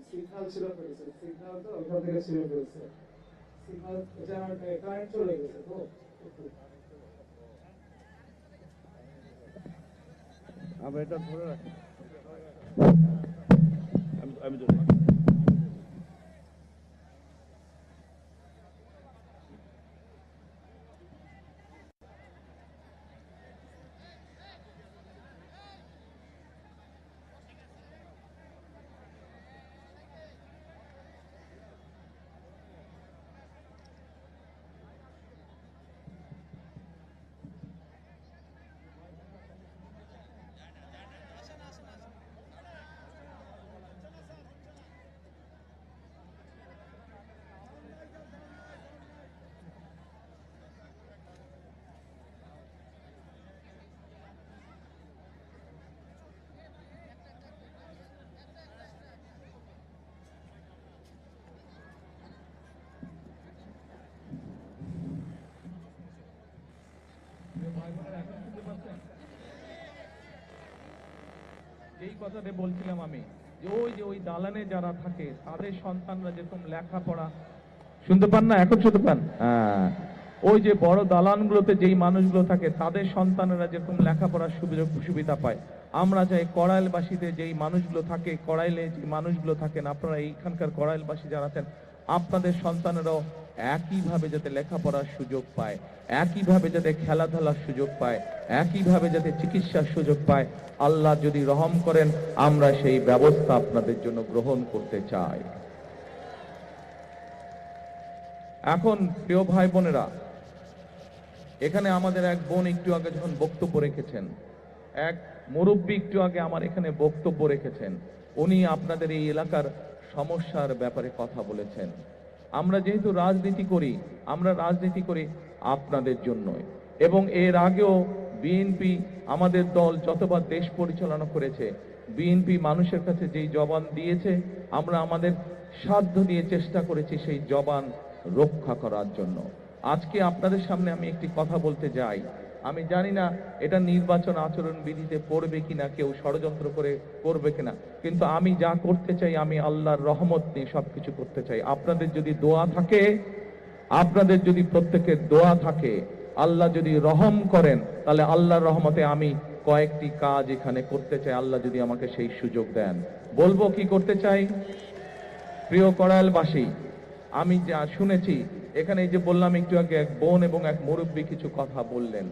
Signal ছিল ফেলেছে, signal তো ওখান থেকে ছিল ফেলেছে, সিগন্যাল কারেন্ট চলে গেছে তো। আমরা এটা ধরে রাখি, আমি এই কথাটা বলছিলাম আমি, যে ওই দালানে যারা থাকে তাদের সন্তানরা যেরকম লেখাপড়া, শুনতে পান না? এখন শুনতে পান? হ্যাঁ, ওই যে বড় দালানগুলোতে যেই মানুষগুলো থাকে তাদের সন্তানেরা যেরকম লেখাপড়ার সুবিধা পায়, আমরা চাই কড়াইলবাসীতে যেই মানুষগুলো থাকে, কড়াইলে যে মানুষগুলো থাকেন, আপনারা এইখানকার কড়াইলবাসী যারা আছেন, আপনাদের সন্তানেরাও একইভাবে যাতে লেখাপড়ার সুযোগ পায়, একইভাবে যাতে খেলাধুলার সুযোগ পায়, একইভাবে যাতে চিকিৎসার সুযোগ পায়, আল্লাহ যদি রহম করেন আমরা সেই ব্যবস্থা আপনাদের জন্য গ্রহণ করতে চাই। এখন প্রিয় ভাই বোনেরা, এখানে আমাদের এক বোন একটু আগে যখন বক্তব্য রেখেছেন, এক মুরব্বী একটু আগে আমার এখানে বক্তব্য রেখেছেন, উনি আপনাদের এই এলাকার সমস্যার ব্যাপারে কথা বলেছেন। আমরা যেহেতু রাজনীতি করি, আমরা রাজনীতি করি আপনাদের জন্যই, এবং এর আগেও বিএনপি আমাদের দল যতবার দেশ পরিচালনা করেছে, বিএনপি মানুষের কাছে যেই জবান দিয়েছে, আমরা আমাদের সাধ্য দিয়ে চেষ্টা করেছি সেই জবান রক্ষা করার জন্য। আজকে আপনাদের সামনে আমি একটি কথা বলতে যাই, আমি জানি না এটা নির্বাচন আচরণ বিধিতে পড়বে কিনা, কেউ ষড়যন্ত্র করে করবে কিনা, কিন্তু আমি যা করতে চাই, আমি আল্লাহর রহমত নিয়ে সবকিছু করতে চাই। আপনাদের যদি দোয়া থাকে, আপনাদের যদি প্রত্যেকের দোয়া থাকে, আল্লাহ যদি রহম করেন, তাহলে আল্লাহর রহমতে আমি কয়েকটি কাজ এখানে করতে চাই, আল্লাহ যদি আমাকে সেই সুযোগ দেন। বলবো কি করতে চাই? প্রিয় কড়াইলবাসী, আমি যা শুনেছি এখানে, এই যে বললাম একটু আগে, এক বোন এবং এক মুরব্বী কিছু কথা বললেন,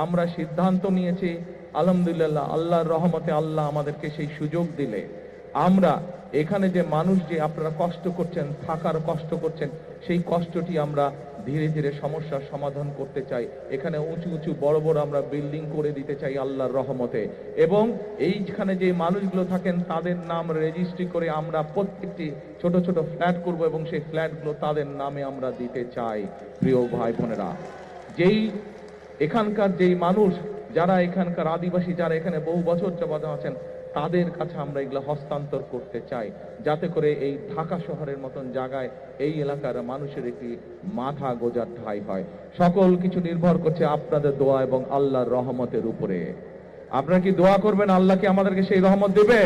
আমরা সিদ্ধান্ত নিয়েছি আলহামদুলিল্লাহ, আল্লাহর রহমতে আল্লাহ আমাদেরকে সেই সুযোগ দিলে আমরা এখানে যে মানুষ, যে আপনারা কষ্ট করছেন, থাকার কষ্ট করছেন, সেই কষ্টটি আমরা ধীরে ধীরে সমস্যার সমাধান করতে চাই। এখানে উঁচু উঁচু বড় বড় আমরা বিল্ডিং করে দিতে চাই আল্লাহর রহমতে, এবং এইখানে যে মানুষগুলো থাকেন তাদের নাম রেজিস্ট্রি করে আমরা প্রত্যেকটি ছোট ছোট ফ্ল্যাট করব, এবং সেই ফ্ল্যাটগুলো তাদের নামে আমরা দিতে চাই। প্রিয় ভাই বোনেরা, যেই এখানকার যেই মানুষ, যারা এখানকার আদিবাসী, যারা এখানে বহু বছর যাবত আছেন, তাদের কাছে আমরা এগুলো হস্তান্তর করতে চাই, যাতে করে এই ঢাকা শহরের মতন জায়গায় এই এলাকার মানুষের একটি মাথা গোজার ঠাঁই হয়। সকল কিছু নির্ভর করছে আপনাদের দোয়া এবং আল্লাহর রহমতের উপরে। আপনারা কি দোয়া করবেন আল্লাহ কি আমাদেরকে সেই রহমত দেবে?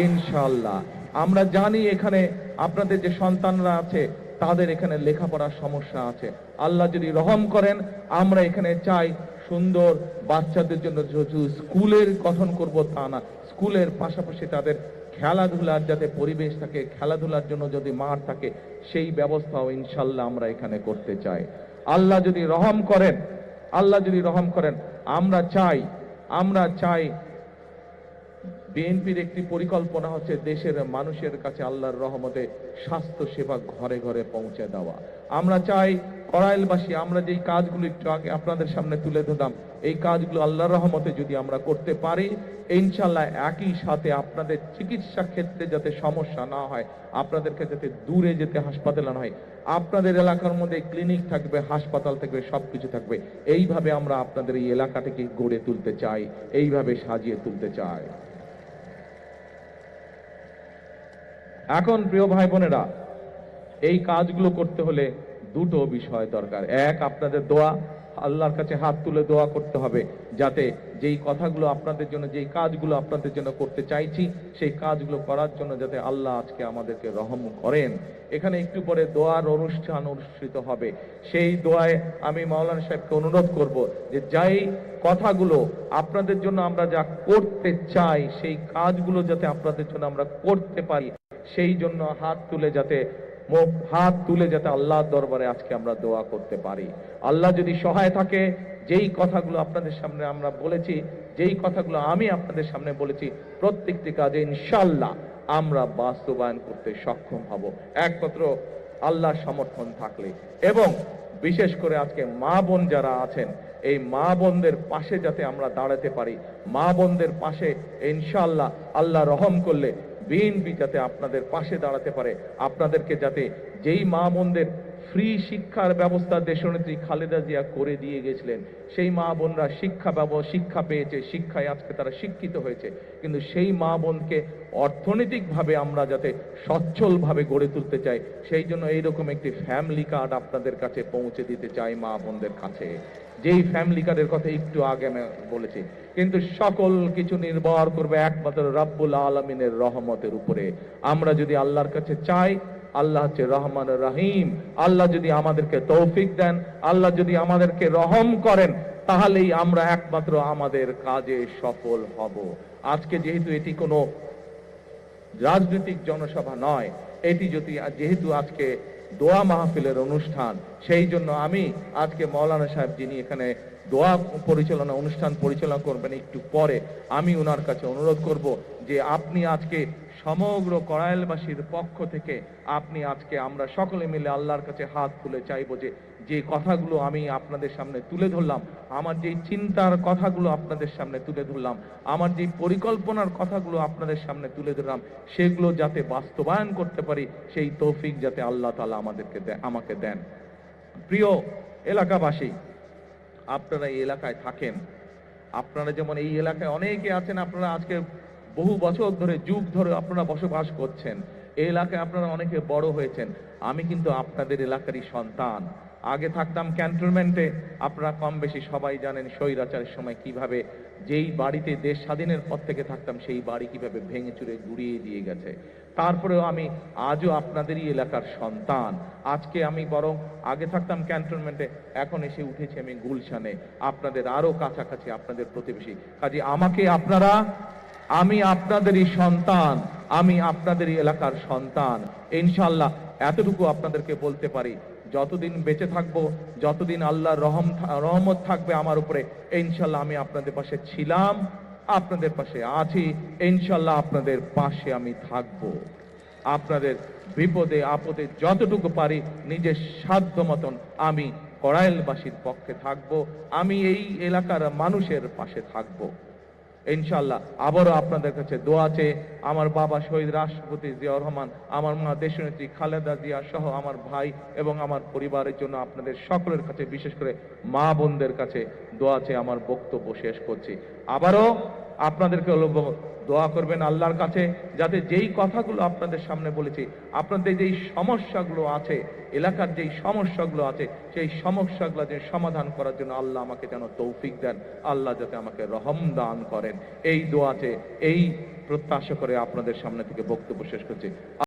ইনশাআল্লাহ। আমরা জানি এখানে আপনাদের যে সন্তানরা আছে তাদের এখানে লেখাপড়ার সমস্যা আছে, আল্লাহ যদি রহম করেন আমরা এখানে চাই সুন্দর বাচ্চাদের জন্য স্কুলের গঠন করব তা না, স্কুলের পাশাপাশি তাদের খেলাধুলার যাতে পরিবেশ থাকে, খেলাধুলার জন্য যদি মাঠ থাকে, সেই ব্যবস্থাও ইনশাল্লাহ আমরা এখানে করতে চাই। আল্লাহ যদি রহম করেন, আল্লাহ যদি রহম করেন, আমরা চাই বিএনপির একটি পরিকল্পনা হচ্ছে দেশের মানুষের কাছে আল্লাহর রহমতে স্বাস্থ্য সেবা ঘরে ঘরে পৌঁছে দেওয়া। আমরা চাই কড়াইলবাসী, আমরা যেই কাজগুলো একটু আগে আপনাদের সামনে তুলে ধরলাম, এই কাজগুলো আল্লাহর রহমতে যদি আমরা করতে পারি, ইনশাআল্লাহ একই সাথে আপনাদের চিকিৎসা ক্ষেত্রে যাতে সমস্যা না হয়, আপনাদেরকে যাতে দূরে যেতে হাসপাতালে না হয়, আপনাদের এলাকার মধ্যে ক্লিনিক থাকবে, হাসপাতাল থাকবে, সবকিছু থাকবে। এইভাবে আমরা আপনাদের এই এলাকাটাকে গড়ে তুলতে চাই, এইভাবে সাজিয়ে তুলতে চাই। এখন প্রিয় ভাই বোনেরা, এই কাজগুলো করতে হলে দুটো বিষয় দরকার। এক, আপনাদের দোয়া, আল্লাহর কাছে হাত তুলে দোয়া করতে হবে যাতে যেই কথাগুলো আপনাদের জন্য, যেই কাজগুলো আপনাদের জন্য করতে চাইছি, সেই কাজগুলো করার জন্য যাতে আল্লাহ আজকে আমাদেরকে রহম করেন। এখানে একটু পরে দোয়ার অনুষ্ঠান অনুষ্ঠিত হবে। সেই দোয়ায় আমি মাওলানা সাহেবকে অনুরোধ করব যে যেই কথাগুলো আপনাদের জন্য আমরা যা করতে চাই, সেই কাজগুলো যাতে আপনাদের জন্য আমরা করতে পারি, সেই জন্য হাত তুলে যাতে আল্লাহর দরবারে আজকে আমরা দোয়া করতে পারি। আল্লাহ যদি সহায় থাকে, যেই কথাগুলো আপনাদের সামনে আমরা বলেছি, যেই কথাগুলো আমি আপনাদের সামনে বলেছি, প্রত্যেকটি কাজে ইনশাআল্লাহ আমরা বাস্তবায়ন করতে সক্ষম হব একমাত্র আল্লাহর সমর্থন থাকলে। এবং বিশেষ করে আজকে মা বোন যারা আছেন, এই মা বোনদের পাশে যাতে আমরা দাঁড়াতে পারি, মা বোনদের পাশে ইনশাআল্লাহ আল্লাহ রহম করলে বিএনপি যাতে আপনাদের পাশে দাঁড়াতে পারে, আপনাদেরকে যাতে যেই মা বোনদের ফ্রি শিক্ষার ব্যবস্থা দেশনেত্রী খালেদা জিয়া করে দিয়ে গেছিলেন, সেই মা বোনরা শিক্ষা পেয়েছে, শিক্ষায় আজকে তারা শিক্ষিত হয়েছে, কিন্তু সেই মা বোনকে অর্থনৈতিকভাবে আমরা যাতে সচ্ছলভাবে গড়ে তুলতে চাই, সেই জন্য এইরকম একটি ফ্যামিলি কার্ড আপনাদের কাছে পৌঁছে দিতে চাই মা বোনদের কাছে। যেই ফ্যামিলি কার্ডের কথা একটু আগে আমি বলেছি, কিন্তু সকল কিছু নির্ভর করবে একমাত্র রাব্বুল আলামিনের রহমতের উপরে। আমরা যদি আল্লাহর কাছে চাই, আল্লাহ হচ্ছে রহমান রহিম, আল্লাহ যদি আমাদেরকে তৌফিক দেন, আল্লাহ যদি আমাদেরকে রহম করেন, তাহলেই আমরা একমাত্র আমাদের কাজে সফল হব। আজকে যেহেতু এটি কোনো রাজনৈতিক জনসভা নয়, এটি যেহেতু আজকে দোয়া মাহফিলের অনুষ্ঠান, সেই জন্য আমি আজকে মাওলানা সাহেব যিনি এখানে দোয়া অনুষ্ঠান পরিচালনা করবেন একটু পরে, আমি ওনার কাছে অনুরোধ করব যে আপনি আজকে সমগ্র কড়াইলবাসীর পক্ষ থেকে আপনি আজকে আমরা সকলে মিলে আল্লাহর কাছে হাত তুলে চাইবো যে কথাগুলো আমি আপনাদের সামনে তুলে ধরলাম, আমার যেই চিন্তার কথাগুলো আপনাদের সামনে তুলে ধরলাম, আমার যেই পরিকল্পনার কথাগুলো আপনাদের সামনে তুলে ধরলাম, সেগুলো যাতে বাস্তবায়ন করতে পারি, সেই তৌফিক যাতে আল্লাহ তাআলা আমাকে দেন। প্রিয় এলাকাবাসী, আপনারা এই এলাকায় থাকেন, আপনারা যেমন এই এলাকায় অনেকে আছেন, আপনারা আজকে বহু বছর ধরে, যুগ ধরে আপনারা বসবাস করছেন, এই এলাকায় আপনারা অনেকে বড় হয়েছেন। আমি কিন্তু আপনাদের এলাকারই সন্তান। আগে থাকতাম ক্যান্টনমেন্টে, আপনারা কম বেশি সবাই জানেন স্বৈরাচারের সময় কিভাবে যেই বাড়িতে দেশ স্বাধীনের পর থেকে থাকতাম, সেই বাড়ি কিভাবে ভেঙে চুরে গুড়িয়ে দিয়ে গেছে। তারপরেও আমি আজও আপনাদেরই এলাকার সন্তান। আজকে আমি বরং আগে থাকতাম ক্যান্টনমেন্টে, এখন এসে উঠেছি আমি গুলশানে, আপনাদের আরো কাছাকাছি, আপনাদের প্রতিবেশী। কাজে আমি আপনাদেরই সন্তান, আমি আপনাদেরই এলাকার সন্তান। ইনশাআল্লাহ এতটুকু আপনাদেরকে বলতে পারি, যতদিন বেঁচে থাকবো, যতদিন আল্লাহর রহমত থাকবে আমার উপরে, ইনশাআল্লাহ আমি আপনাদের পাশে ছিলাম, আপনাদের পাশে আছি, ইনশাআল্লাহ আপনাদের পাশে আমি থাকবো। আপনাদের বিপদে আপদে যতটুকু পারি নিজের সাধ্য মতন আমি কড়াইলবাসীর পক্ষে থাকবো, আমি এই এলাকার মানুষের পাশে থাকবো। ইনশাআল্লাহ আবারও আপনাদের কাছে দোয়া চেয়ে আমার বাবা শহীদ রাষ্ট্রপতি জিয়াউর রহমান, আমার মা দেশনেত্রী খালেদা জিয়া সহ আমার ভাই এবং আমার পরিবারের জন্য আপনাদের সকলের কাছে, বিশেষ করে মা বোনদের কাছে দোয়া চেয়ে আমার বক্তব্য শেষ করছি। আবারও আপনাদেরকে দোয়া করবেন আল্লাহর কাছে, যাতে যেই কথাগুলো আপনাদের সামনে বলেছি, আপনাদের যেই সমস্যাগুলো আছে, এলাকার যেই সমস্যাগুলো আছে, সেই সমস্যাগুলো যে সমাধান করার জন্য আল্লাহ আমাকে যেন তৌফিক দেন, আল্লাহ যাতে আমাকে রহম দান করেন, এই দোয়াতে এই প্রত্যাশা করে আপনাদের সামনে থেকে বক্তব্য শেষ করছি।